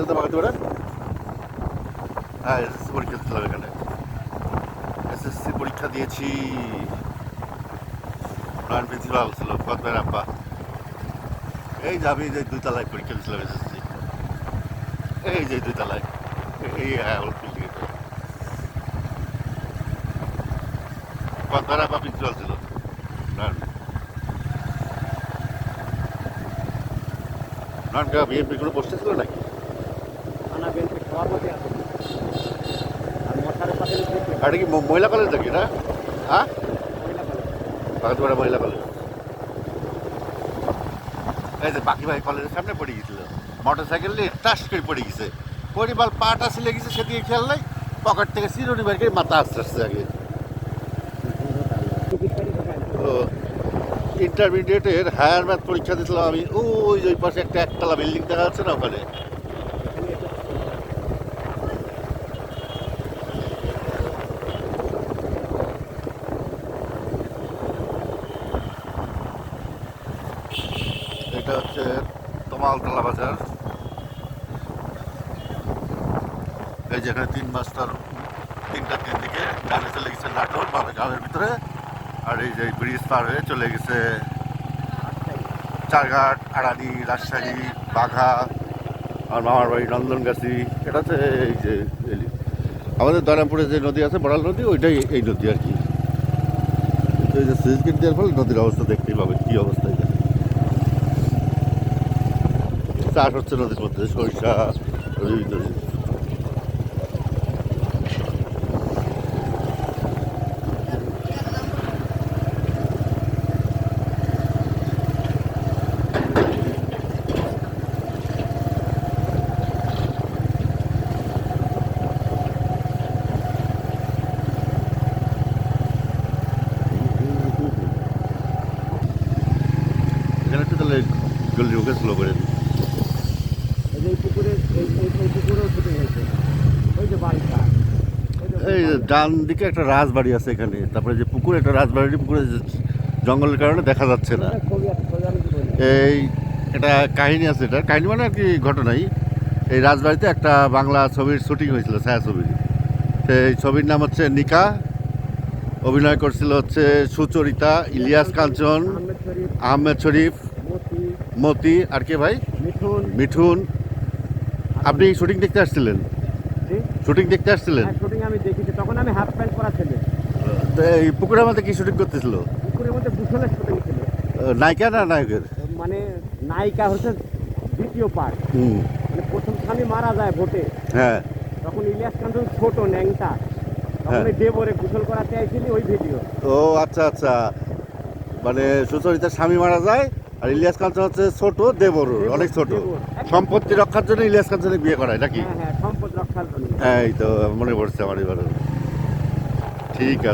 তো বাগাতে পারে। হ্যাঁ, এসএসসি পরীক্ষা দিলাম এখানে। এসএসসি পরীক্ষা দিয়েছি। নয়ন প্রিন্সিপাল ছিল ফতবের আব্বা। এই যে আমি যে 2 তলায় পরীক্ষা দিয়েছিলাম এসএসসি। এই যে 2 তলায়। এই হ্যাঁ ওর বিল্ডিং ফতবের আব্বা প্রিন্সিপাল ছিল। নয়ন নয়নকা বিএনপি কোনো পোস্টে ছিল নাকি? থানা বেঞ্চে সভাপতি আছে আর মশারের পাশে এটা কি মহিলা কলেজ নাকি না? হ্যাঁ, মহিলা কলেজ। বাগাতপাড়া মহিলা কলেজ। এই যে বাকি ভাই কলেজের সামনে পড়ে গেছিল, মোটর সাইকেল নিয়ে টাস করে পড়ে গেছে। পরিবার পাটা ছিলে গেছে, সেদিকে খেয়াল নাই, পকেট থেকে চিরুনি বের করে মাথা আসতে আসতে আগে। ও ইন্টারমিডিয়েটের হায়ার ম্যাথ পরীক্ষা দিয়েছিলাম আমি। ওই ওই পাশে একটা একতলা বিল্ডিং দেখা যাচ্ছে না ওখানে। এটা হচ্ছে তমালতলা বাজার। এই যে এখানে 3 মাস্টার 3টা 3 দিকে ডানে চলে গেছে নাটোর বামে গ্রামের ভিতরে, আর এই যে ব্রিজ পার হয়ে চলে গেছে চারঘাট, আড়ানি, রাজশাহী, বাঘা, আর মামার বাড়ি নন্দনগাছি। এটা হচ্ছে এই যে আমাদের দয়ারামপুরে যে নদী আছে বড়াল নদী, ওইটাই এই নদী আর কি। এই যে সুইচ গেট দেওয়ার ফলে নদীর অবস্থা দেখতেই পাবে কী অবস্থা। এখানে চাষ হচ্ছে নদীর মধ্যে, সরিষা, এখানে একটু তাহলে জলদি ওকে স্লো করে দিই। এই পুকুরে এই পুকুরেও ছুটে গেছে ওই যে বাড়িটা। এই ডান দিকে একটা রাজবাড়ি আছে এখানে, তারপরে যে পুকুর, একটা রাজবাড়ি, পুকুরে জঙ্গলের কারণে দেখা যাচ্ছে না। এই এটা কাহিনী আছে, এটা কাহিনী মানে আর কি ঘটনাই। এই রাজবাড়িতে একটা বাংলা ছবির শুটিং হয়েছিল, ছায়াছবির। সেই ছবির নাম হচ্ছে নিকা। অভিনয় করছিল হচ্ছে সুচরিতা, ইলিয়াস কাঞ্চন, আহমেদ শরীফ, মতি, আর কে ভাই, মিঠুন। আপনি শুটিং দেখতে আসছিলেন? শুটিং দেখতে আসছিলেন? শুটিং আমি দেখেছি, তখন আমি হাফ প্যান্ট পরা ছেলে। তো এই পুকুরের মধ্যে কি শুটিং করতেছিল? পুকুরের মধ্যে ভূষণের শুটিং ছিল। নায়িকা না নায়কের? মানে নায়িকা হচ্ছে দ্বিতীয় পার্ট। হুম, মানে প্রথম স্বামী মারা যায় ভোটে, হ্যাঁ তখন ইলিয়াস কাঞ্চন ছোট ন্যাংটা, তখন হ্যাঁ। ওই দেবরে গোসল করাতে আইছিলি, ওই ভিডিও। ও আচ্ছা আচ্ছা, মানে সুচরিতার স্বামী মারা যায়, আর ইলিয়াস কাঞ্চন হচ্ছে ছোট, দেবর অনেক ছোট। সম্পত্তি রক্ষার জন্য ইলিয়াস কাঞ্চনের বিয়ে করায় নাকি? হ্যাঁ হ্যাঁ, সম্পদ রক্ষার জন্য। এই তো মনে পড়ছে আমার এবার। ঠিক আছে।